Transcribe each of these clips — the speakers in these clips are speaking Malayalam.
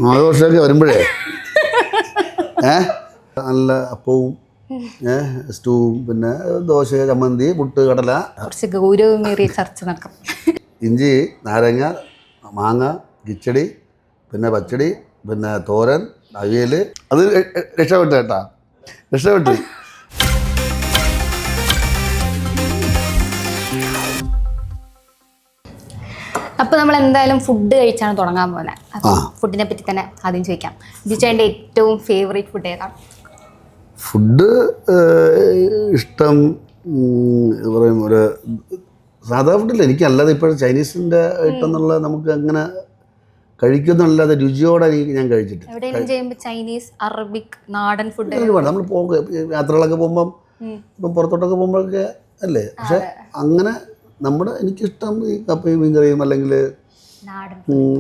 ആഘോഷമൊക്കെ വരുമ്പോഴേ നല്ല അപ്പവും സ്റ്റൂവും പിന്നെ ദോശ ചമ്മന്തി പുട്ട് കടല കുറച്ച് ഗൗരവമേറിയ ചർച്ച നടക്കും. ഇഞ്ചി നാരങ്ങ മാങ്ങ കിച്ചടി പിന്നെ പച്ചടി പിന്നെ തോരൻ അവിയൽ അത് രക്ഷപ്പെട്ടു കേട്ടാ രക്ഷപ്പെട്ടു. അപ്പോൾ നമ്മൾ എന്തായാലും ഫുഡ് കഴിച്ചാണ് തുടങ്ങാൻ പോകുന്നത്. അപ്പോൾ ഫുഡിനെ പറ്റി തന്നെ ആദ്യം ചോദിക്കാം. ബിജുചേട്ടൻ്റെ ഏറ്റവും ഫേവറേറ്റ് ഫുഡ് ഏതാണ്? ഫുഡ് ഇഷ്ടം പറയും ഒരു സാധാ ഫുഡില്ല, എനിക്കല്ലാതെ ഇപ്പോൾ ചൈനീസിൻ്റെ ഐറ്റം എന്നുള്ള നമുക്ക് അങ്ങനെ കഴിക്കുന്നല്ലാതെ രുചിയോടെ ഞാൻ കഴിച്ചിട്ട്. എവിടെയെങ്കിലും ചെയ്യുമ്പോൾ ചൈനീസ് അറബിക് നാടൻ ഫുഡ് നമ്മൾ യാത്രകളൊക്കെ പോകുമ്പം ഇപ്പം പുറത്തോട്ടൊക്കെ പോകുമ്പോഴൊക്കെ അല്ലേ, പക്ഷെ അങ്ങനെ നമ്മുടെ എനിക്കിഷ്ടം ഈ കപ്പയും മീൻകറിയും അല്ലെങ്കിൽ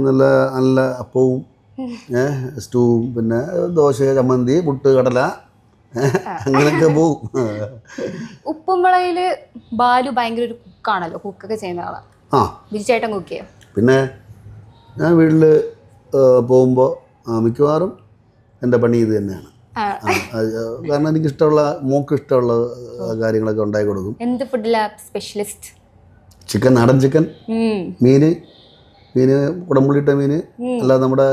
നല്ല നല്ല അപ്പവും സ്റ്റൂവും പിന്നെ ദോശ ചമ്മന്തി പുട്ട് കടല അങ്ങനെയൊക്കെ പോവും. ഉപ്പുമ്പളയില് ബാലു ഭയങ്കര ഒരു കുക്കാണല്ലോ, കുക്കൊക്കെ ചെയ്യുന്ന ആളാണ്. ബിജുചേട്ടൻ കുക്ക് ചെയ്യും? പിന്നെ ഞാൻ വീട്ടിൽ പോകുമ്പോൾ മിക്കവാറും എൻ്റെ പണി ഇത് തന്നെയാണ്. കാരണം എനിക്കിഷ്ടമുള്ള മോക്ക് ഇഷ്ടമുള്ള കാര്യങ്ങളൊക്കെ ഉണ്ടാക്കി കൊടുക്കും. എന്ത് ഫുഡിലാ സ്പെഷ്യലിസ്റ്റ്? ചിക്കൻ, നാടൻ ചിക്കൻ, മീന് കുടംപുളിയിട്ട മീന്, അല്ലാതെ നമ്മുടെ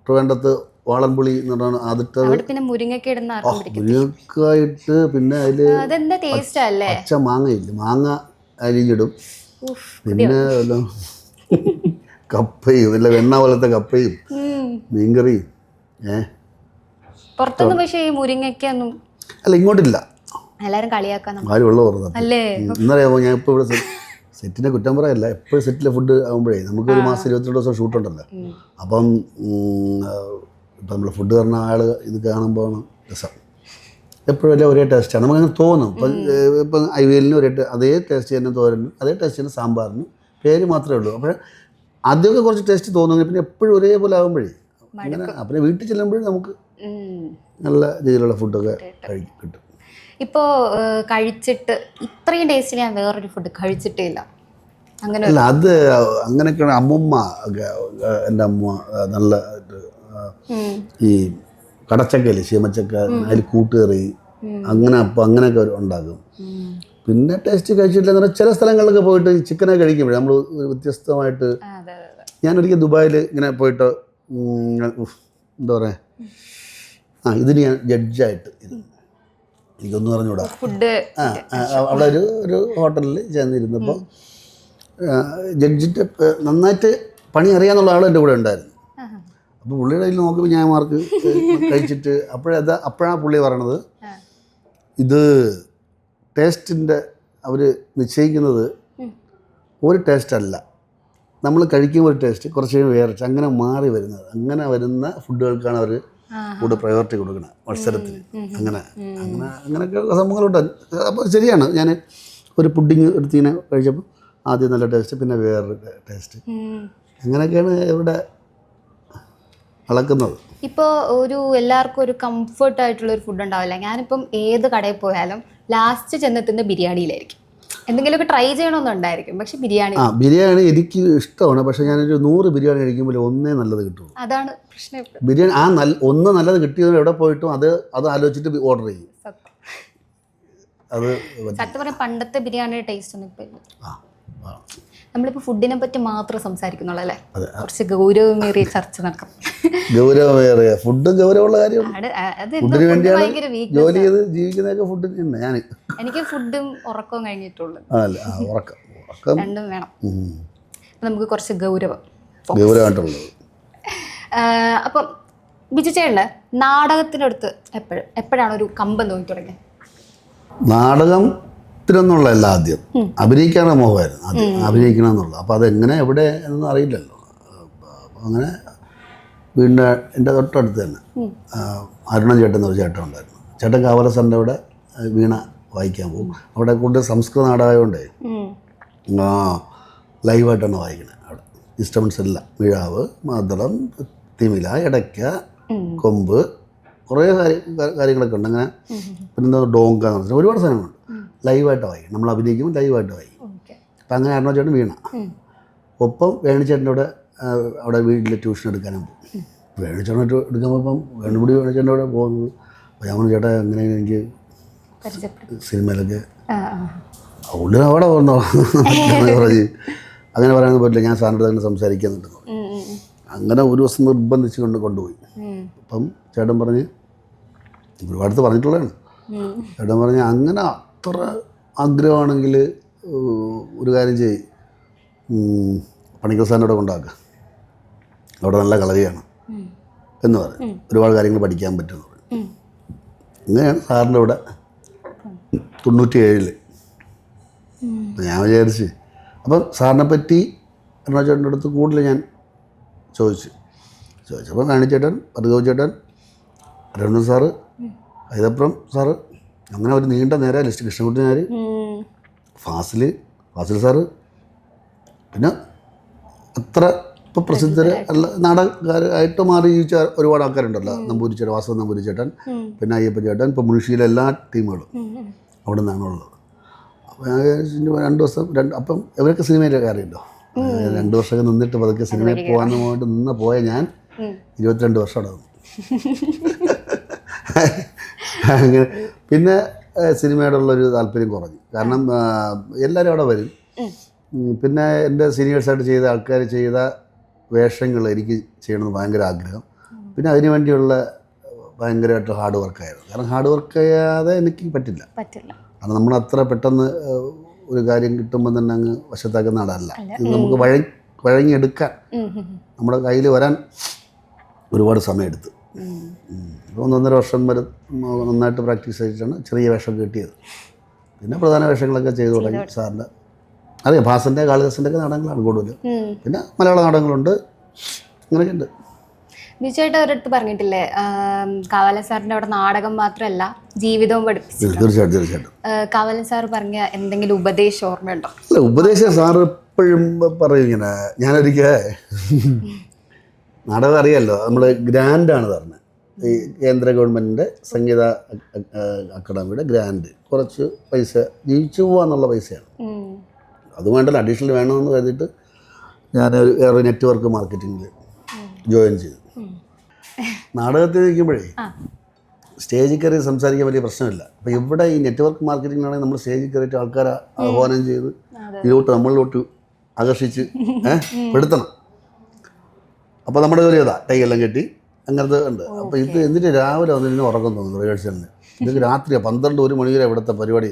ട്രിവാൻഡ്രത്ത് വാളൻപുളി എന്ന് പറഞ്ഞാണ് അതിട്ട് മുരിങ്ങക്കായിട്ട് പിന്നെ അതിൽ പച്ച മാങ്ങയില്ല മാങ്ങ അരിഞ്ഞിടും, പിന്നെ കപ്പയും അല്ല വെണ്ണ പോലത്തെ കപ്പയും മീൻകറിയും. അല്ല ഇങ്ങോട്ടില്ല, എല്ലാരും കളിയാക്കാൻ ആരും ഉള്ള പറഞ്ഞത് ഇന്നറിയാമോ. ഞാൻ ഇപ്പോൾ ഇവിടെ സെറ്റിനെ കുറ്റം പറയല്ല, എപ്പോഴും സെറ്റിലെ ഫുഡ് ആകുമ്പോഴേ നമുക്കൊരു മാസം 22 ദിവസം ഷൂട്ടുണ്ടല്ലോ. അപ്പം ഇപ്പം നമ്മൾ ഫുഡ് പറഞ്ഞ ആൾ ഇത് കാണുമ്പോൾ രസം എപ്പോഴും എല്ലാം ഒരേ ടേസ്റ്റാണ് നമുക്കങ്ങനെ തോന്നും. ഇപ്പം അവിയലിന് ഒരേ അതേ ടേസ്റ്റ് തന്നെ തോരനും അതേ ടേസ്റ്റ് തന്നെ സാമ്പാറിന് പേര് മാത്രമേ ഉള്ളൂ. അപ്പോൾ ആദ്യമൊക്കെ കുറച്ച് ടേസ്റ്റ് തോന്നുന്നു, പിന്നെ എപ്പോഴും ഒരേപോലെ ആകുമ്പോഴേ അങ്ങനെ പിന്നെ വീട്ടിൽ ചെല്ലുമ്പോഴും നമുക്ക് നല്ല രീതിയിലുള്ള ഫുഡൊക്കെ കിട്ടും. ഇപ്പോൾ കഴിച്ചിട്ട് ഇത്രയും ടേസ്റ്റിൽ ഞാൻ വേറൊരു ഫുഡ് കഴിച്ചിട്ടേ ഇല്ല അങ്ങനെ. അല്ല അത് അങ്ങനെയൊക്കെയാണ്. അമ്മൂമ്മ എൻ്റെ അമ്മ നല്ല ഈ കടച്ചക്കയില്ലേ ചീമച്ചക്ക അതിൽ കൂട്ടുകറി അങ്ങനെ അപ്പം അങ്ങനെയൊക്കെ ഉണ്ടാക്കും. പിന്നെ ടേസ്റ്റ് കഴിച്ചിട്ടില്ല എന്ന് പറഞ്ഞാൽ ചില സ്ഥലങ്ങളിലൊക്കെ പോയിട്ട് ചിക്കനൊക്കെ കഴിക്കുമ്പോഴേ നമ്മൾ വ്യത്യസ്തമായിട്ട്. ഞാനൊരിക്കൽ ദുബായിൽ ഇങ്ങനെ പോയിട്ട് എന്താ പറയുക ഇതിന് ഞാൻ ജഡ്ജായിട്ട് എനിക്കൊന്നും പറഞ്ഞുകൂടാ. അവിടെ ഒരു ഹോട്ടലിൽ ചെന്നിരുന്നപ്പോൾ ജഡ്ജിൻ്റെ നന്നായിട്ട് പണി അറിയാമെന്നുള്ള ആൾ എൻ്റെ കൂടെ ഉണ്ടായിരുന്നു. അപ്പോൾ പുള്ളിയുടെ കയ്യിൽ നോക്കുമ്പോൾ ഞാൻ മാർക്ക് കഴിച്ചിട്ട് അപ്പോഴാണ് പുള്ളി പറയണത് ഇത് ടേസ്റ്റിൻ്റെ അവർ നിശ്ചയിക്കുന്നത് ഒരു ടേസ്റ്റല്ല, നമ്മൾ കഴിക്കുമ്പോൾ ഒരു ടേസ്റ്റ് കുറച്ച് വേറെ അങ്ങനെ മാറി വരുന്നത്, അങ്ങനെ വരുന്ന ഫുഡുകൾക്കാണ് അവർ കൂടുതൽ പ്രയോറിറ്റി കൊടുക്കണം മത്സരത്തിന്. അങ്ങനെയൊക്കെ സംഭവങ്ങളുണ്ട്. അപ്പോൾ ശരിയാണ്. ഞാൻ ഒരു പുഡിങ് എടുത്തിങ്ങനെ കഴിച്ചപ്പോൾ ആദ്യം നല്ല ടേസ്റ്റ് പിന്നെ വേറൊരു ടേസ്റ്റ്, അങ്ങനെയൊക്കെയാണ് ഇവിടെ അളക്കുന്നത്. ഇപ്പോൾ എല്ലാവർക്കും ഒരു കംഫർട്ടായിട്ടുള്ളൊരു ഫുഡ് ഉണ്ടാവില്ല. ഞാനിപ്പം ഏത് കടയിൽ പോയാലും ലാസ്റ്റ് ചെന്നെത്തുന്ന ബിരിയാണിയിലായിരിക്കും. എന്തെങ്കിലുമൊക്കെ ട്രൈ ചെയ്യണമെന്നുണ്ടായിരിക്കും, പക്ഷെ ബിരിയാണി എനിക്ക് ഇഷ്ടമാണ്. പക്ഷെ ഞാനൊരു 100 ബിരിയാണി കഴിക്കുമ്പോൾ ഒന്നേ നല്ലത് കിട്ടുള്ളൂ. അതാണ് പ്രശ്നം. ബിരിയാണി ഒന്ന് നല്ലത് കിട്ടിയത് എവിടെ പോയിട്ടും അത് ആലോചിച്ചിട്ട് ഓർഡർ ചെയ്യും. അത് സത്യം പറഞ്ഞാൽ പണ്ടത്തെ ബിരിയാണിയുടെ ടേസ്റ്റ് ഒന്നും ഇപ്പം ഇല്ല. നമ്മളിപ്പോൾ ഫുഡിനെ പറ്റി മാത്രം സംസാരിക്കുന്നുള്ളൂ അല്ലേ? കുറച്ച് ഗൗരവമേറിയ ചർച്ച നടക്കും. ഗൗരവമേറിയ ഫുഡ് ഗൗരവമുള്ള കാര്യമാണ്. ഫുഡിന് വേണ്ടിയാണ് ജോലി ചെയ്ത് ജീവിക്കുന്നതൊക്കെ ഫുഡിന് തന്നെ. ഞാൻ എനിക്ക് ഫുഡും ഉറക്കവും കഴിഞ്ഞിട്ടുള്ളൂ. ഉറക്കം രണ്ടും വേണം. നമുക്ക് കുറച്ച് ഗൗരവമായിട്ടുള്ളത്. അപ്പം ബിജുചേട്ടന് നാടകത്തിനടുത്ത് എപ്പോഴാണ് ഒരു കമ്പം തോന്നി തുടങ്ങിയത്? നാടകത്തിനൊന്നുള്ളതല്ല, ആദ്യം അഭിനയിക്കാനുള്ള മോഹമായിരുന്നു. ആദ്യം അഭിനയിക്കണം എന്നുള്ളത്. അപ്പോൾ അതെങ്ങനെ എവിടെ എന്നൊന്നും അറിയില്ലല്ലോ. അങ്ങനെ വീടിൻ്റെ എൻ്റെ തൊട്ടടുത്ത് തന്നെ അരുണൻ ചേട്ടൻ എന്നൊരു ചേട്ടൻ ഉണ്ടായിരുന്നു. ചേട്ടൻ കാവല സാറിൻ്റെ അവിടെ വീണ വായിക്കാൻ പോകും. അവിടെ കൂടുതൽ സംസ്കൃത നാടകമായതുകൊണ്ടേ ലൈവായിട്ടാണ് വായിക്കുന്നത്. അവിടെ ഇൻസ്ട്രുമെൻറ്റ്സ് എല്ലാം മിഴാവ്, മദ്ദളം, തിമില, ഇടയ്ക്ക, കൊമ്പ്, കുറേ കാര്യങ്ങളൊക്കെ ഉണ്ട്. അങ്ങനെ പിന്നെ ഡോങ്ക എന്ന് പറഞ്ഞാൽ ഒരുപാട് സാധനങ്ങളുണ്ട്. ലൈവായിട്ട് വായിക്കും. നമ്മൾ അഭിനയിക്കുമ്പോൾ ലൈവായിട്ട് വായിക്കും. അപ്പം അങ്ങനെ അരുണ ചേട്ടൻ വീണ ഒപ്പം വേണിച്ചേട്ടൻ്റെ അവിടെ വീട്ടിൽ ട്യൂഷൻ എടുക്കാനും പോകും. വേണിച്ചേട്ടനായിട്ട് എടുക്കാൻ പോയപ്പം വേണുപിടി വേണിച്ചേട്ടൻ്റെ അവിടെ പോകുന്നത്. അപ്പോൾ ഞാൻ പറഞ്ഞു ചേട്ടാ എങ്ങനെ എനിക്ക് സിനിമയിലൊക്കെ ഉള്ളിൽ അവിടെ വന്നോ പറഞ്ഞ് അങ്ങനെ പറയാനൊന്നും പറ്റില്ല, ഞാൻ സാറിൻ്റെ തന്നെ സംസാരിക്കുന്നുണ്ട്. അങ്ങനെ ഒരു ദിവസം നിർബന്ധിച്ച് കൊണ്ടുപോയി. അപ്പം ചേട്ടൻ പറഞ്ഞ് ഒരുപാടത്ത് പറഞ്ഞിട്ടുള്ളതാണ്. ചേട്ടൻ പറഞ്ഞ് അങ്ങനെ അത്ര ആഗ്രഹമാണെങ്കിൽ ഒരു കാര്യം ചെയ്യ്, പണിക്കർ സാറിൻ്റെ അവിടെ കൊണ്ടാക്കുക, അവിടെ നല്ല കളരിയാണ് എന്ന് പറഞ്ഞു, ഒരുപാട് കാര്യങ്ങൾ പഠിക്കാൻ പറ്റുമെന്ന് പറഞ്ഞു. അങ്ങനെയാണ് സാറിൻ്റെ അവിടെ 97. ഞാൻ വിചാരിച്ച് അപ്പം സാറിനെ പറ്റി അരുണാചേട്ടൻ്റെ അടുത്ത് കൂടുതൽ ഞാൻ ചോദിച്ചപ്പോൾ കാണിച്ചേട്ടൻ, പർഗവ് ചേട്ടൻ, രവീന്ദ്രൻ സാറ്, ഹൈദപ്പുറം സാറ്, അങ്ങനെ ഒരു നീണ്ട നേരെ ലിസ്റ്റ്, കൃഷ്ണൻകുട്ടിനാർ, ഫാസിൽ സാറ്, പിന്നെ അത്ര ഇപ്പോൾ പ്രസിദ്ധർ അല്ല നാടകക്കാരായിട്ട് മാറി ജീവിച്ച ഒരുപാട് ആൾക്കാരുണ്ടല്ലോ. നമ്പൂരിച്ചേട്ടൻ, വാസവ നമ്പൂരിച്ചേട്ടൻ, പിന്നെ അയ്യപ്പൻ ചേട്ടൻ, ഇപ്പോൾ മുഴുഷിയിലെ എല്ലാ ടീമുകളും അവിടെ നിന്നാണുള്ളത്. അപ്പോൾ ഞാൻ 2 ദിവസം അപ്പം ഇവരൊക്കെ സിനിമയിലൊക്കെ അറിയല്ലോ. 2 വർഷമൊക്കെ നിന്നിട്ട് പതുക്കെ സിനിമയിൽ പോകാമെന്ന് പോയിട്ട് പോയ ഞാൻ 22 വർഷം അവിടെ വന്നു. അങ്ങനെ പിന്നെ സിനിമയോടുള്ളൊരു താല്പര്യം കുറഞ്ഞു. കാരണം എല്ലാവരും അവിടെ വരും. പിന്നെ എൻ്റെ സീനിയേഴ്സായിട്ട് ചെയ്ത ആൾക്കാർ ചെയ്ത വേഷങ്ങൾ എനിക്ക് ചെയ്യണമെന്ന് ഭയങ്കര ആഗ്രഹം. പിന്നെ അതിനു വേണ്ടിയുള്ള ഭയങ്കരമായിട്ട് ഹാർഡ് വർക്കായിരുന്നു. കാരണം ഹാർഡ് വർക്ക് ചെയ്യാതെ എനിക്ക് പറ്റില്ല. കാരണം നമ്മൾ അത്ര പെട്ടെന്ന് ഒരു കാര്യം കിട്ടുമ്പോൾ തന്നെ അങ്ങ് വശത്താക്കുന്ന ആളല്ല. ഇത് നമുക്ക് വഴങ്ങിയെടുക്കാൻ നമ്മുടെ കയ്യിൽ വരാൻ ഒരുപാട് സമയമെടുത്തു. 1.5 വർഷം വരെ നന്നായിട്ട് പ്രാക്ടീസ് ചെയ്തിട്ടാണ് ചെറിയ വേഷം കിട്ടിയത്. പിന്നെ പ്രധാന വേഷങ്ങളൊക്കെ ചെയ്തു തുടങ്ങി. സാറിൻ്റെ അറിയാം, ഭാസൻ്റെ കാളിദാസൻ്റെ ഒക്കെ നാടകങ്ങളാണ് കൂടുതൽ. പിന്നെ മലയാള നാടകങ്ങളുണ്ട്, അങ്ങനെയൊക്കെ ഉണ്ട്. ബിജുവായിട്ട് അവരടുത്ത് പറഞ്ഞിട്ടില്ലേ കാവാലൻ സാറിൻ്റെ അവിടെ നാടകം മാത്രമല്ല ജീവിതവും പഠിപ്പിച്ചു? തീർച്ചയായിട്ടും. കാവാലൻ സാർ പറഞ്ഞ എന്തെങ്കിലും ഉപദേശം ഓർമ്മയുണ്ടോ? അല്ല, ഉപദേശം സാറ് എപ്പോഴും പറയും ഇങ്ങനെ. ഞാനൊരിക്കൽ നാടകം അറിയാമല്ലോ, നമ്മൾ ഗ്രാൻഡാണ് പറഞ്ഞത്. ഈ കേന്ദ്ര ഗവൺമെൻറ്റിൻ്റെ സംഗീത അക്കാദമിയുടെ ഗ്രാൻഡ്, കുറച്ച് പൈസ ജീവിച്ചു പോകാന്നുള്ള പൈസയാണ്. അത് വേണ്ടല്ലോ, അഡീഷണൽ വേണമെന്ന് കരുതിയിട്ട് ഞാൻ വേറെ നെറ്റ്വർക്ക് മാർക്കറ്റിങ്ങിൽ ജോയിൻ ചെയ്തു. നാടകത്തിൽ നിൽക്കുമ്പോഴേ സ്റ്റേജിൽ കയറി സംസാരിക്കാൻ വലിയ പ്രശ്നമില്ല. അപ്പോൾ ഇവിടെ ഈ നെറ്റ്വർക്ക് മാർക്കറ്റിങ്ങിലാണെങ്കിൽ നമ്മൾ സ്റ്റേജിൽ കയറിയിട്ട് ആൾക്കാരെ ആഹ്വാനം ചെയ്ത് നമ്മളിലോട്ട് ആകർഷിച്ച് പെടുത്തണം. അപ്പോൾ നമ്മുടെ ജോലി അതാ, ടൈയെല്ലാം കെട്ടി അങ്ങനത്തെ ഉണ്ട്. അപ്പോൾ ഇത് എന്നിട്ട് രാവിലെ വന്നിരുന്ന് ഉറക്കം തോന്നുന്നു റിഹേഴ്സലിന്. ഇതൊക്കെ രാത്രിയാണ് 12-1 മണി വരെ ഇവിടുത്തെ പരിപാടി.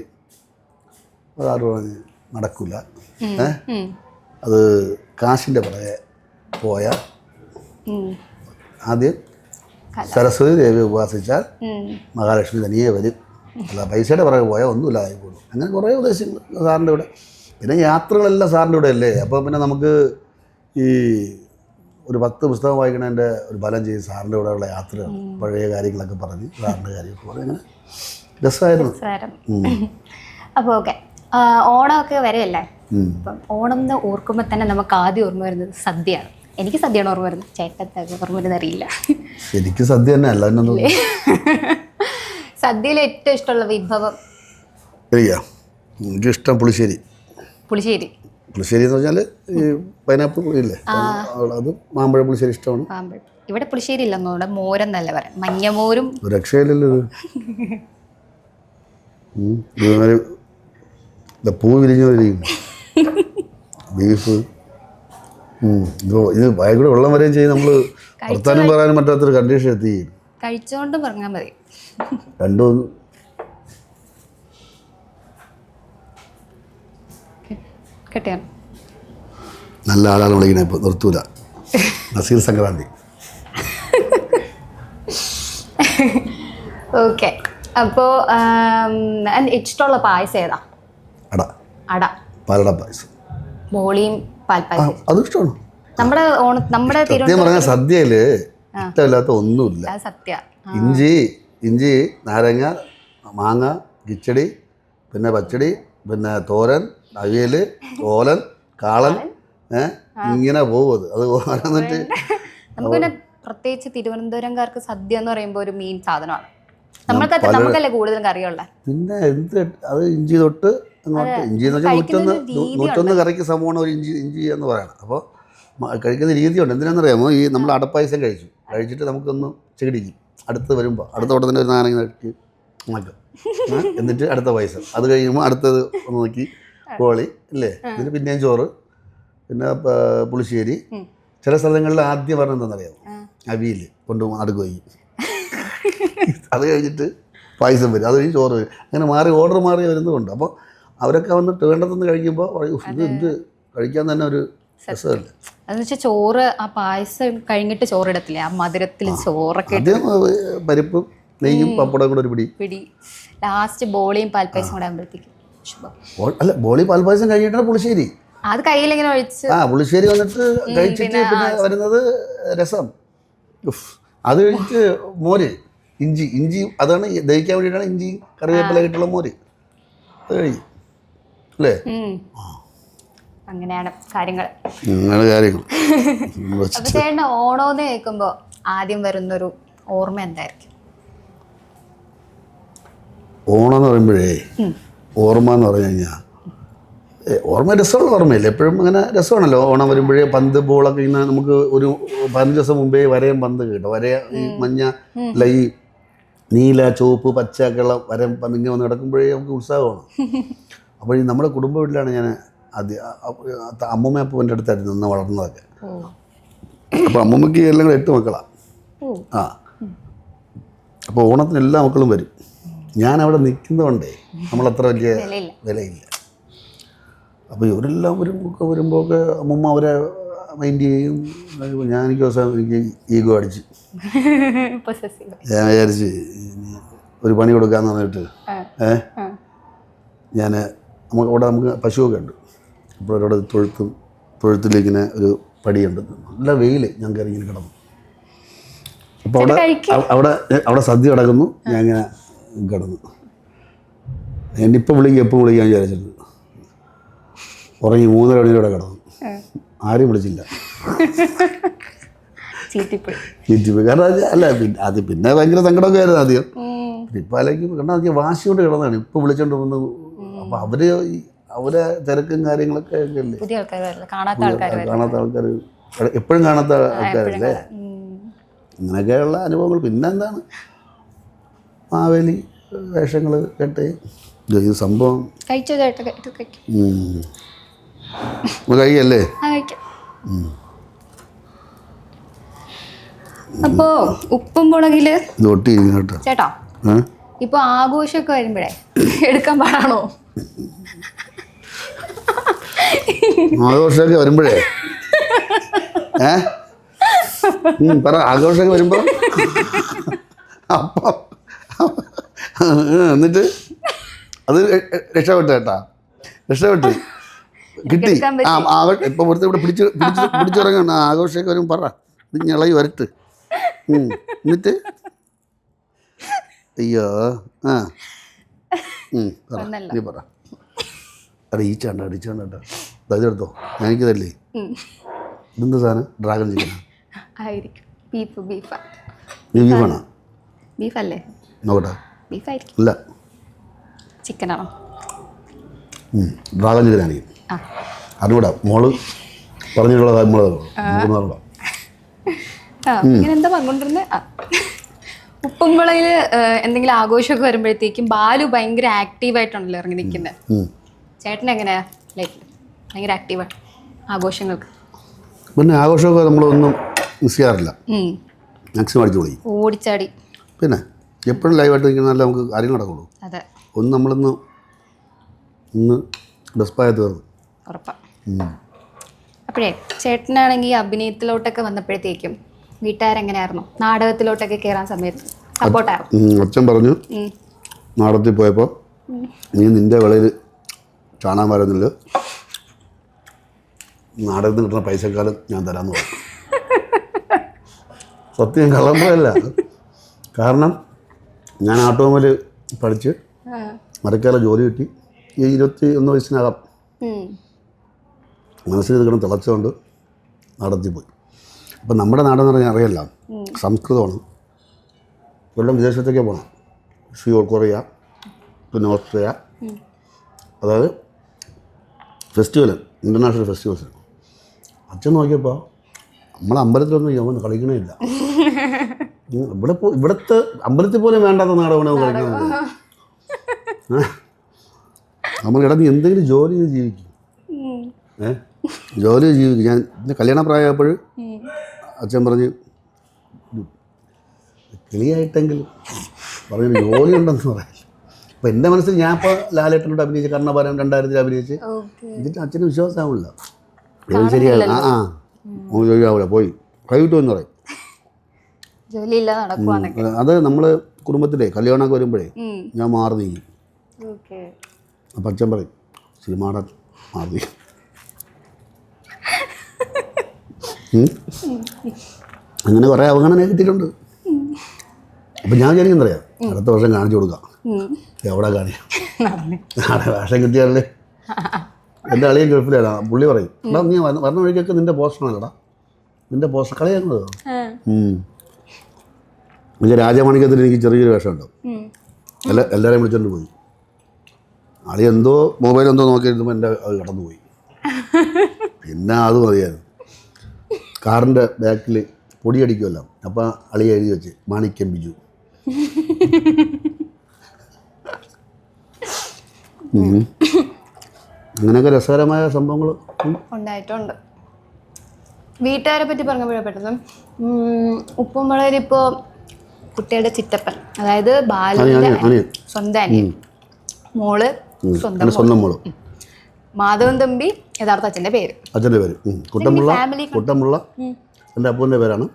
അതാരും പറഞ്ഞ് നടക്കില്ല. അത് കാശിൻ്റെ പുറകെ പോയ ആദ്യം സരസ്വതി ദേവി ഉപാസിച്ചാൽ മഹാലക്ഷ്മി തനിയെ വരും, അല്ല പൈസയുടെ പുറകെ പോയാൽ ഒന്നുമില്ല ആയിക്കോളും. അങ്ങനെ കുറേ ഉപദേശങ്ങൾ സാറിൻ്റെ ഇവിടെ. പിന്നെ യാത്രകളെല്ലാം സാറിൻ്റെ ഇവിടെ അല്ലേ. അപ്പോൾ പിന്നെ നമുക്ക് ഈ ഒരു 10 പുസ്തകം വായിക്കണതിൻ്റെ ഒരു ഫലം ചെയ്ത് സാറിൻ്റെ കൂടെ ഉള്ള യാത്രകൾ, പഴയ കാര്യങ്ങളൊക്കെ പറഞ്ഞ് സാറിൻ്റെ കാര്യമൊക്കെ പറഞ്ഞ് അങ്ങനെ രസമായിരുന്നു. അപ്പോൾ ഓക്കെ, ഓണമൊക്കെ വരെയല്ലേ. അപ്പം ഓണം എന്ന് ഓർക്കുമ്പോൾ തന്നെ നമുക്ക് ആദ്യം ഓർമ്മ വരുന്നത് സദ്യയാണ്. എനിക്ക് സദ്യയാണ് ഓർമ്മ വരുന്നത്, ചേട്ടൻ ഓർമ്മ വരുന്നത് അറിയില്ല. ശരിക്കും സദ്യ തന്നെ അല്ല. സദ്യയിൽ ഏറ്റവും ഇഷ്ടമുള്ള വിഭവം? എനിക്കിഷ്ടം പുളിശ്ശേരി. പുളിശ്ശേരി എന്ന് പറഞ്ഞാൽ ഈ പൈനാപ്പിൾ പുളിയില്ലേ, അത് മാമ്പഴ പുളിശ്ശേരി ഇഷ്ടമാണ്. ഇവിടെ പുളിശ്ശേരി ഇല്ലെന്നോടെ മോരെന്നല്ല പറയാം, മഞ്ഞമോരും. രക്ഷയില്ലല്ലോ ഇത്. പൂ വിരിഞ്ഞു ബീഫ്. ഇത് ഭയങ്കര വെള്ളം വരെയും ചെയ്ത് നമ്മൾ വർത്താനം പറയാനും പറ്റാത്തൊരു കണ്ടീഷൻ എത്തി. കഴിച്ചോണ്ട് പറഞ്ഞാൽ മതി. രണ്ടും കേട്ടോ. നല്ല ആളാണ് വിളിക്കണേ, ഇപ്പോൾ നിർത്തൂല. നസീർ സംക്രാന്തി. ഓക്കെ, അപ്പോൾ ഇഷ്ടമുള്ള പായസം ഏതാ? അട, പാലട പായസം, ബോളിയും പാൽപ്പായസം. അത് ഇഷ്ടമാണ്. നമ്മുടെ സത്യം പറഞ്ഞാൽ സദ്യയില് ഇഷ്ടമില്ലാത്ത ഒന്നുമില്ല. സത്യ. ഇഞ്ചി, നാരങ്ങ, മാങ്ങ, കിച്ചടി, പിന്നെ പച്ചടി, പിന്നെ തോരൻ, അവിയൽ, ഓലൻ, കാളൻ, ഇങ്ങനെ പോകുന്നത്. അത് എന്നിട്ട് നമുക്ക് പിന്നെ പ്രത്യേകിച്ച് തിരുവനന്തപുരംകാർക്ക് സദ്യ എന്ന് പറയുമ്പോൾ ഒരു മെയിൻ സാധനമാണ്. നമുക്കല്ലേ കൂടുതലും കറിയുള്ള. പിന്നെ എന്ത് അത് ഇഞ്ചി തൊട്ട് അങ്ങോട്ട്. ഇഞ്ചി എന്ന് വെച്ചാൽ 101 കറിക്ക് സമമാണ് ഒരു ഇഞ്ചി എന്ന് പറയണം. അപ്പോൾ കഴിക്കുന്ന രീതിയുണ്ട്. എന്തിനാണെന്നറിയാമോ? ഈ നമ്മൾ അടപ്പായസം കഴിച്ചിട്ട് നമുക്കൊന്ന് ചെകിടിക്കും. അടുത്ത് വരുമ്പോൾ അടുത്ത ഓട്ടം തന്നെ ഒരു നാരങ്ങ നക്കി മാറ്റും. എന്നിട്ട് അടുത്ത പായസം. അത് കഴിയുമ്പോൾ അടുത്തത് ഒന്ന് നോക്കി കോളി അല്ലേ. എന്നിട്ട് പിന്നെയും ചോറ്, പിന്നെ പുളിശ്ശേരി. ചില സ്ഥലങ്ങളിൽ ആദ്യം പറഞ്ഞത് എന്താണെന്നറിയാമോ? അവിയൽ കൊണ്ടുപോകും അടുക്കുകയും. അത് കഴിഞ്ഞിട്ട് പായസം വരും, അത് കഴിഞ്ഞ് ചോറ് വരും. അങ്ങനെ ഓർഡർ മാറി വരുന്നതുകൊണ്ട്. അപ്പോൾ അവരൊക്കെ വന്നിട്ട് വേണ്ടതെന്ന് കഴിക്കുമ്പോൾ ഇത് എന്ത് കഴിക്കാൻ തന്നെ ഒരു രസമല്ലേ. അതെന്ന് വെച്ചാൽ ചോറ് ആ പായസം കഴിഞ്ഞിട്ട് ചോറിടത്തില്ലേ, ആ മധുരത്തിൽ ചോറൊക്കെ ആദ്യം പരിപ്പും നെയ്യും പപ്പടം കൂടെ ഒരു പിടി, ലാസ്റ്റ് ബോളിയും പാൽപ്പായസം കൂടെ ആകുമ്പോഴത്തേക്കും അല്ല, ബോളി പാൽപ്പായസം കഴിഞ്ഞിട്ടാണ് പുളിശ്ശേരി. അത് കയ്യിലിങ്ങനെ ഒഴിച്ച് പുളിശ്ശേരി വന്നിട്ട് കഴിച്ചിട്ട് പിന്നെ വരുന്നത് രസം. അത് കഴിച്ച് മോര്, ഇഞ്ചി അതാണ് ദഹിക്കാൻ വേണ്ടിയിട്ടാണ് ഇഞ്ചി കറിവേപ്പില ആയിട്ടുള്ള മോര്. അത് കഴിയും അല്ലേ. അങ്ങനെയാണ് കാര്യങ്ങൾ. അപ്പൊ ചേട്ടൻ ഓണമെന്ന് കേൾക്കുമ്പോൾ ആദ്യം വരുന്നൊരു ഓർമ്മ എന്തായിരിക്കും? ഓണം എന്ന് പറയുമ്പോഴേ ഓർമ്മ എന്ന് പറഞ്ഞു കഴിഞ്ഞാൽ ഓർമ്മ രസമുള്ള ഓർമ്മയില്ല. എപ്പോഴും അങ്ങനെ രസമാണല്ലോ ഓണം വരുമ്പോഴേ. പന്ത് ബോളൊക്കെ ഇങ്ങനെ നമുക്ക് ഒരു 15 ദിവസം മുമ്പേ വരയും പന്ത് കേട്ടോ. ഈ മഞ്ഞ അല്ല, ഈ നീല ചുവപ്പ് പച്ച ഒക്കെയുള്ള വരം പന്ത് ഇങ്ങനെ വന്ന് കിടക്കുമ്പോഴേ നമുക്ക് ഉത്സാഹമാണ്. അപ്പോൾ ഈ നമ്മുടെ കുടുംബ വീട്ടിലാണ് ഞാൻ അമ്മൂമ്മ അപ്പൂൻ്റെ അടുത്തായിരുന്നു നിന്ന് വളർന്നതൊക്കെ. അപ്പോൾ അമ്മൂമ്മയ്ക്ക് എല്ലാം കൂടെ 8 മക്കളാണ്. അപ്പോൾ ഓണത്തിന് എല്ലാ മക്കളും വരും. ഞാനവിടെ നിൽക്കുന്നതുകൊണ്ടേ നമ്മളത്ര വലിയ വിലയില്ല. അപ്പോൾ ഇവരെല്ലാം വരുമ്പോൾ അമ്മൂമ്മ അവരെ മൈൻഡ് ചെയ്യും. എനിക്ക് ദിവസം എനിക്ക് ഈഗോ അടിച്ച് ഞാൻ വിചാരിച്ച് ഒരു പണി കൊടുക്കാമെന്ന് പറഞ്ഞിട്ട് ഞാൻ നമുക്ക് പശുവൊക്കെ ഉണ്ട്. അപ്പോൾ അവരോട് തൊഴുത്തിലിങ്ങനെ ഒരു പടിയുണ്ട്. നല്ല വെയിൽ, ഞാൻ കയറി ഇങ്ങനെ കിടന്നു. അപ്പോൾ അവിടെ സദ്യ കിടക്കുന്നു, ഞാൻ ഇങ്ങനെ കിടന്നു. എന്നിപ്പോൾ വിളിക്കും എപ്പോൾ വിളിക്കാൻ വിചാരിച്ചിട്ട് ഉറങ്ങി 3:30 മണിയോടെ കിടന്നു. ആരും വിളിച്ചില്ല. ചീറ്റിപ്പോയി. കാരണം അല്ല, അത് പിന്നെ ഭയങ്കര സങ്കടമൊക്കെ ആയിരുന്നു ആദ്യം. ഇപ്പം അല്ലെങ്കിൽ കാരണം അധികം വാശി കൊണ്ട് കിടന്നതാണ്. ഇപ്പം വിളിച്ചോണ്ട് വന്ന് അപ്പം അവരെ തിരക്കും കാര്യങ്ങളൊക്കെ അല്ലേ. കാണാത്ത ആൾക്കാർ, എപ്പോഴും കാണാത്ത ആൾക്കാരല്ലേ. ഇങ്ങനെയൊക്കെയുള്ള അനുഭവങ്ങൾ. പിന്നെ എന്താണ് മാവേലി വേഷങ്ങൾ കേട്ട് ഈ സംഭവം കഴിയല്ലേ. അപ്പോ ഉപ്പും മുളകില് ഇത് ഒട്ടിയിരിക്കുന്നു കേട്ടോ ചേട്ടാ. ഇപ്പൊ ആഘോഷമൊക്കെ വരുമ്പോഴേ എടുക്കാൻ പാടാണോ? ആഘോഷമൊക്കെ വരുമ്പോഴേ പറ. ആഘോഷമൊക്കെ വരുമ്പോ അപ്പം എന്നിട്ട് അത് രക്ഷപ്പെട്ടു കേട്ടാ, രക്ഷപ്പെട്ടു കിട്ടി. ഇപ്പൊ പുറത്ത് ഇവിടെ പിടിച്ചിറങ്ങണം. ആഘോഷമൊക്കെ വരും പറ. ഇത് ഞളയി വരട്ട്. എന്നിട്ട് അയ്യോ നീ പറ. അടിച്ചാണ്ട കേട്ടോ. ഇതെടുത്തോ, ഞാനിക്കതല്ലേ. ഇതെന്താ സാധനം? ഡ്രാഗൺ ചിക്കനാ? ബീഫാണോ? ബീഫല്ലേ? നോക്കട്ടെ. ബീഫായിരിക്കും. ഇല്ല, ചിക്കനാണോ? ഡ്രാഗൺ ചിക്കനായിരിക്കും. അറിഞ്ഞൂടാ, മോള് പറഞ്ഞിട്ടുള്ള മോള് ഇങ്ങനെ എന്താ പറഞ്ഞോണ്ടിരുന്നെ? ഉപ്പുംകുളയിൽ എന്തെങ്കിലും ആഘോഷമൊക്കെ വരുമ്പോഴത്തേക്കും ബാലു ഭയങ്കര ആക്റ്റീവായിട്ടാണല്ലോ ഇറങ്ങി നിൽക്കുന്നത്. ചേട്ടൻ എങ്ങനെയാ ലൈഫിൽ ഭയങ്കര ആക്റ്റീവായിട്ട് ആഘോഷങ്ങൾക്ക്? പിന്നെ ആഘോഷമൊക്കെ നമ്മളൊന്നും മിസ് ചെയ്യാറില്ല. മാക്സിമം അടിച്ചു പൊളി, ഓടിച്ചാടി. പിന്നെ എപ്പോഴും ലൈവായിട്ട് നിൽക്കുന്നതല്ല നമുക്ക് കാര്യങ്ങൾ നടക്കുള്ളൂ. അതെ, ഒന്ന് നമ്മളിന്ന് ഡെസ്പായ തീർന്നു. ഉറപ്പാണ്. അപ്പോഴേ ചേട്ടനാണെങ്കിൽ അഭിനയത്തിലോട്ടൊക്കെ വന്നപ്പോഴത്തേക്കും വീട്ടുകാരെങ്ങനെയായിരുന്നു? നാടകത്തിലോട്ടൊക്കെ കയറാൻ സമയത്ത് സപ്പോർട്ടായിരുന്നു? അച്ഛൻ പറഞ്ഞു, നാടകത്തിൽ പോയപ്പോൾ നീ നിൻ്റെ വിളയിൽ കാണാൻ വരുന്നില്ല, നാടകത്തിൽ കിട്ടുന്ന പൈസക്കാലം ഞാൻ തരാമെന്ന് പറഞ്ഞു. സത്യം, കള്ളം പോയല്ല. കാരണം ഞാൻ ഓട്ടോമൊബൈൽ പഠിച്ച് മരക്കാല ജോലി കിട്ടി. ഈ 21 വയസ്സിനകം മനസ്സിൽ കിടന്ന് തിളച്ചുകൊണ്ട് നടത്തി പോയി. അപ്പം നമ്മുടെ നാടെന്ന് പറഞ്ഞാൽ അറിയാമല്ലോ, സംസ്കൃതമാണ്. വെള്ളം വിദേശത്തേക്ക് പോകണം. കൊറിയ, പിന്നെ ഓസ്ട്രേലിയ. അതായത് ഫെസ്റ്റിവൽ, ഇൻ്റർനാഷണൽ ഫെസ്റ്റിവൽസ്. അച്ഛൻ നോക്കിയപ്പോൾ നമ്മളെ അമ്പലത്തിലൊന്നും യവൻ കളിക്കണേ ഇല്ല. ഇവിടുത്തെ അമ്പലത്തിൽ പോലും വേണ്ടാത്ത നാടകമാണ് കളിക്കുന്നത്. നമ്മൾ കിടന്ന് എന്തെങ്കിലും ജോലി ചെയ്ത് ജീവിക്കും. ജോലി ജീവിക്കും. ഞാൻ എൻ്റെ കല്യാണ പ്രായമായപ്പോൾ അച്ഛൻ പറഞ്ഞ് കിളിയായിട്ടെങ്കിലും പറഞ്ഞൊരു ജോലി ഉണ്ടെന്ന് പറയാം. അപ്പോൾ എൻ്റെ മനസ്സിൽ ഞാൻ ഇപ്പോൾ ലാലേട്ടനോട് അഭിനയിച്ച് കർണഭാരം 2000 അഭിനയിച്ച് എന്നിട്ട് അച്ഛന് വിശ്വാസമാവില്ല. ജോലി ശരിയാവില്ല. ജോലിയാവില്ല, പോയി കൈവിട്ടു എന്ന് പറയും. അത് നമ്മൾ കുടുംബത്തിലെ കല്യാണമൊക്കെ വരുമ്പോഴേ ഞാൻ മാറി നീങ്ങി. അപ്പം അച്ഛൻ പറയും സിനിമാടെ മാറി. അങ്ങനെ കുറേ അവഗണന കിട്ടിയിട്ടുണ്ട്. അപ്പം ഞാൻ വിചാരിക്കുന്നറിയാം അടുത്ത വർഷം കാണിച്ചു കൊടുക്കാം. എവിടെ കാണിക്കാം, അവിടെ വേഷം കിട്ടിയാലേ. എൻ്റെ അളിയൻ ഗൾഫിലാണ്. പുള്ളി പറയും എടാ നീ വന്ന വഴിക്കൊക്കെ നിൻ്റെ പോസ്റ്ററാണല്ലടാ, നിൻ്റെ പോസ്റ്റർ കളിയാക്കുന്നത്. എനിക്ക് രാജമാണിക്യത്തിൽ എനിക്ക് ചെറിയൊരു വേഷമുണ്ട്. എല്ലാവരെയും വിളിച്ചോണ്ട് പോയി. അളി എന്തോ മൊബൈൽ എന്തോ നോക്കിയിരുന്നപ്പോൾ എൻ്റെ അത് കടന്നുപോയി. പിന്നെ അത് മതിയായിരുന്നു. കാറിൻ്റെ ബാക്കിൽ പൊടിയടിക്കുമല്ലോ, അപ്പോൾ അളി എഴുതി വെച്ച് മാണിക്യം ബിജു. അങ്ങനെയൊക്കെ രസകരമായ സംഭവങ്ങൾ ഉണ്ടായിട്ടുണ്ട്. വീട്ടുകാരെ പറ്റി പറഞ്ഞപ്പോഴേ പെട്ടെന്ന് ഉപ്പുമുളകിലിപ്പോൾ കുട്ടിയുടെ ചിറ്റപ്പൻ, അതായത് ബാലുവിന്റെ സ്വന്തം അനിയൻ, മോള് സ്വന്തം മോള്, മാധവൻ തമ്പി യഥാർത്ഥ അച്ഛൻ്റെ പേര് കുട്ടമുള്ള എൻ്റെ അപ്പൂൻ്റെ പേരാണ്.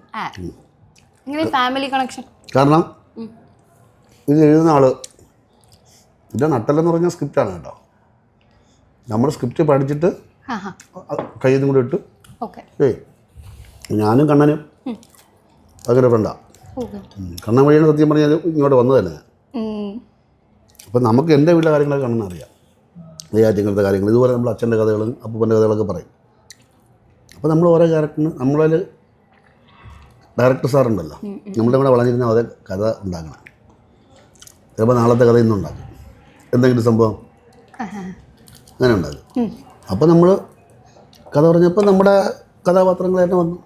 ഇങ്ങനെ ഫാമിലി കണക്ഷൻ. കാരണം ഇത് എഴുതുന്ന ആള് ഇത് നട്ടലെന്ന് പറഞ്ഞ സ്ക്രിപ്റ്റാണ് കേട്ടോ. നമ്മൾ സ്ക്രിപ്റ്റ് പഠിച്ചിട്ട് കയ്യിൽ കൂടെ ഇട്ട് ഞാനും കണ്ണനും ഭയങ്കര ഫ്രണ്ടാണ്. കണ്ണൻ വഴിയാണ് സത്യം പറഞ്ഞാൽ ഇങ്ങോട്ട് വന്നത് തന്നെ. അപ്പം നമുക്ക് എൻ്റെ വീട്ടിലെ കാര്യങ്ങളൊക്കെ കണ്ണൻ അറിയാം. നെയ്യാറ്റിങ്ങനത്തെ കാര്യങ്ങൾ, ഇതുപോലെ നമ്മൾ അച്ഛൻ്റെ കഥകളും അപ്പൂപ്പൻ്റെ കഥകളൊക്കെ പറയും. അപ്പോൾ നമ്മൾ ഓരോ ക്യാരക്ടറിന് നമ്മളതിൽ ഡയറക്ടർ സാറുണ്ടല്ലോ, നമ്മളുടെ കൂടെ വളഞ്ഞിരുന്ന അതേ കഥ ഉണ്ടാക്കണം. ചിലപ്പോൾ നാളത്തെ കഥ ഇന്നും ഉണ്ടാക്കും, എന്തെങ്കിലും സംഭവം അങ്ങനെ ഉണ്ടാകും. അപ്പോൾ നമ്മൾ കഥ പറഞ്ഞപ്പോൾ നമ്മുടെ കഥാപാത്രങ്ങൾ തന്നെ വന്നു.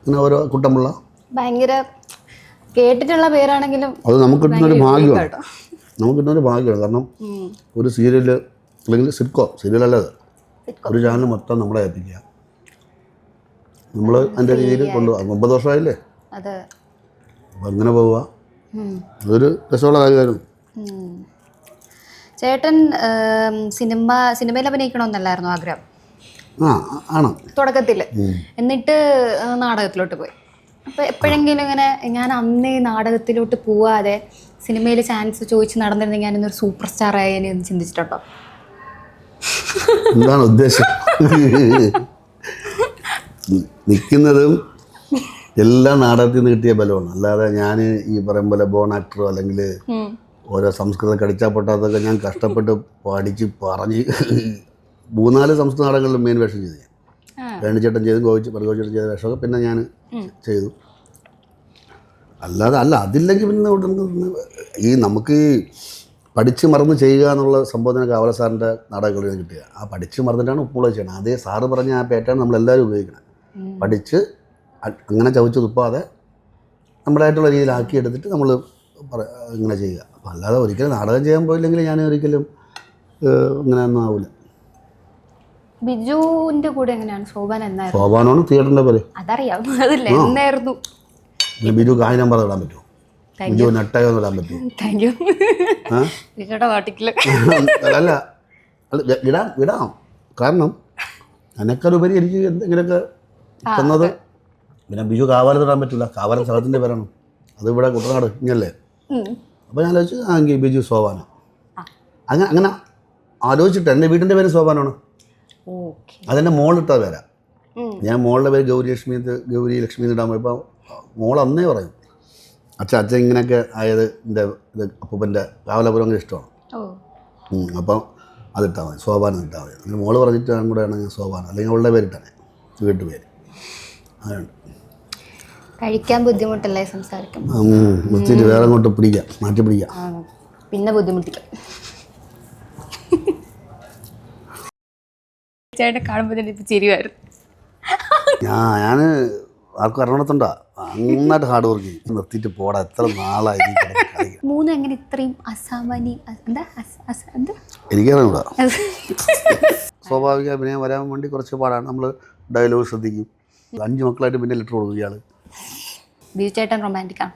അങ്ങനെ ഓരോ കുട്ടമുള്ള ഭയങ്കര കേട്ടിട്ടുള്ള പേരാണെങ്കിലും അത് നമുക്ക് കിട്ടുന്നൊരു ഭാഗ്യമാണ്. നമുക്ക് കിട്ടുന്നൊരു ഭാഗ്യമാണ്. കാരണം ഒരു സീരിയൽ അല്ലെങ്കിൽ സീരിയലല്ലത് ഒരു ചാനൽ മൊത്തം നമ്മളെ ഏൽപ്പിക്കുക, നമ്മൾ അതിൻ്റെ രീതിയിൽ കൊണ്ടുപോകാം. 9 വർഷമായില്ലേ, അപ്പം അങ്ങനെ പോവുക. അതൊരു രസമുള്ള കാര്യമായിരുന്നു. ചേട്ടൻ സിനിമയിൽ അഭിനയിക്കണമെന്നല്ലായിരുന്നു ആഗ്രഹം? ആണ് തുടക്കത്തിൽ. എന്നിട്ട് നാടകത്തിലോട്ട് പോയി. അപ്പോൾ എപ്പോഴെങ്കിലും ഇങ്ങനെ ഞാൻ അന്നേ നാടകത്തിലോട്ട് പോവാതെ സിനിമയിൽ ചാൻസ് ചോദിച്ച് നടന്നിരുന്നെങ്കിൽ ഞാനൊന്നൊരു സൂപ്പർ സ്റ്റാർ ആയി എന്ന് ചിന്തിച്ചിട്ടുണ്ടോ? എന്താണ് ഉദ്ദേശം? നിൽക്കുന്നതും എല്ലാം നാടകത്തിൽ നിന്ന് കിട്ടിയ ബലമാണ്. അല്ലാതെ ഞാൻ ഈ പറയും പോലെ ബോൺ ആക്ടറോ അല്ലെങ്കിൽ ഓരോ സംസ്കൃതം കടിച്ചാൽ പൊട്ടാത്തൊക്കെ ഞാൻ കഷ്ടപ്പെട്ട് പഠിച്ച് പറഞ്ഞ് 3-4 സംസ്കൃത നാടകങ്ങളിലും മെയിൻ വേഷം ചെയ്തു. ഞാൻ വേണിച്ചേട്ടൻ ചെയ്തു, ഗോവിച്ചേട്ടൻ ചെയ്ത വേഷമൊക്കെ പിന്നെ ഞാൻ ചെയ്തു. അല്ലാതെ അതില്ലെങ്കിൽ പിന്നെ ഈ നമുക്ക് പഠിച്ച് മറന്ന് ചെയ്യുക എന്നുള്ള സംഭവത്തിന് കാവല സാറിൻ്റെ നാടകങ്ങളിൽ കിട്ടുക. ആ പഠിച്ച് മറന്നിട്ടാണ് ഉപ്പുമുളക് ചെയ്യണം. അതേ സാറ് പറഞ്ഞ ആ പേറ്റാണ് നമ്മളെല്ലാവരും ഉപയോഗിക്കണം. പഠിച്ച് അങ്ങനെ ചവച്ച് തുപ്പാതെ നമ്മളായിട്ടുള്ള രീതിയിലാക്കി എടുത്തിട്ട് നമ്മൾ ഇങ്ങനെ ചെയ്യുക. അപ്പം അല്ലാതെ ഒരിക്കലും നാടകം ചെയ്യാൻ പോയില്ലെങ്കിൽ ഞാൻ ഒരിക്കലും ഇങ്ങനെയൊന്നും ആവില്ല. ബിജുവിൻ്റെ കൂടെ എങ്ങനെയാണ്? സോപാനാണ് തിയേറ്ററിൻ്റെ പേര്. അതറിയാം, അതില്ല എന്നായിരുന്നു. ബിജു ഗായനം പറഞ്ഞ് ഇടാൻ പറ്റുമോ? ബിജു നെട്ടായോ എന്ന് ഇടാൻ പറ്റുമോ? അല്ല വിടാം. കാരണം എനക്കതുപരി എനിക്ക് എന്തെങ്കിലുമൊക്കെ തന്നത്. പിന്നെ ബിജു കാവാലത്ത് ഇടാൻ പറ്റില്ല, കാവാലം സ്ഥലത്തിൻ്റെ പേരാണ്. അത് ഇവിടെ കുട്ടനാട് ഇങ്ങനല്ലേ. അപ്പോൾ ഞാൻ ആലോചിച്ചു എങ്കിൽ ബിജു സോപാന. അങ്ങനെ ആലോചിച്ചിട്ട് എൻ്റെ വീടിൻ്റെ പേര് സോപാനാണ്. അതെൻ്റെ മോളിട്ട പേരാ. ഞാൻ മോളുടെ പേര് ഗൗരി ലക്ഷ്മി ഇടാൻ പോയപ്പോൾ മോൾ അന്നേ പറയും അച്ഛൻ ഇങ്ങനെയൊക്കെ ആയത് എൻ്റെ ഇത് അപ്പൂപ്പൻ്റെ കാവലപുരം അങ്ങനെ ഇഷ്ടമാണ്. അപ്പം അതിട്ടാൽ മതി, സോപാനം ഇട്ടാൽ മതി. അങ്ങനെ മോള് പറഞ്ഞിട്ട് കൂടെയാണ് ഞാൻ സോപാനം, അല്ലെങ്കിൽ അവളുടെ പേരിട്ടാണ് വീട്ടുപേര്. അതുകൊണ്ട് കഴിക്കാൻ ബുദ്ധിമുട്ടല്ലേ സംസാരിക്കും? വേറെ അങ്ങോട്ട് മാറ്റി പിടിക്കാം, പിന്നെ ബുദ്ധിമുട്ടിക്കാം. ചേട്ടനെ കാണുമ്പോൾ തന്നെ ഇപ്പം ചിരിവായിരുന്നു. ഞാൻ ആർക്കും അറിയണത്തുണ്ടാ നന്നായിട്ട് ഹാർഡ് വർക്ക് ചെയ്യും. നിർത്തിയിട്ട് പോടാ, എത്ര നാളായി നീ കിടന്ന് കളിക്കുക. മൂന്ന് എങ്ങനെ ഇത്രയും അസാമാന്യ എന്താ എന്താ എനിക്കറിയൂടാ. സ്വാഭാവിക അഭിനയം വരാൻ വേണ്ടി കുറച്ച് പാടാണ്. നമ്മൾ ഡയലോഗ് ശ്രദ്ധിക്കും. 5 മക്കളായിട്ട് പിന്നെ ലെറ്റർ കൊടുക്കും ഇയാൾ. ബിജു ചേട്ടൻ റൊമാൻറ്റിക് ആണ്.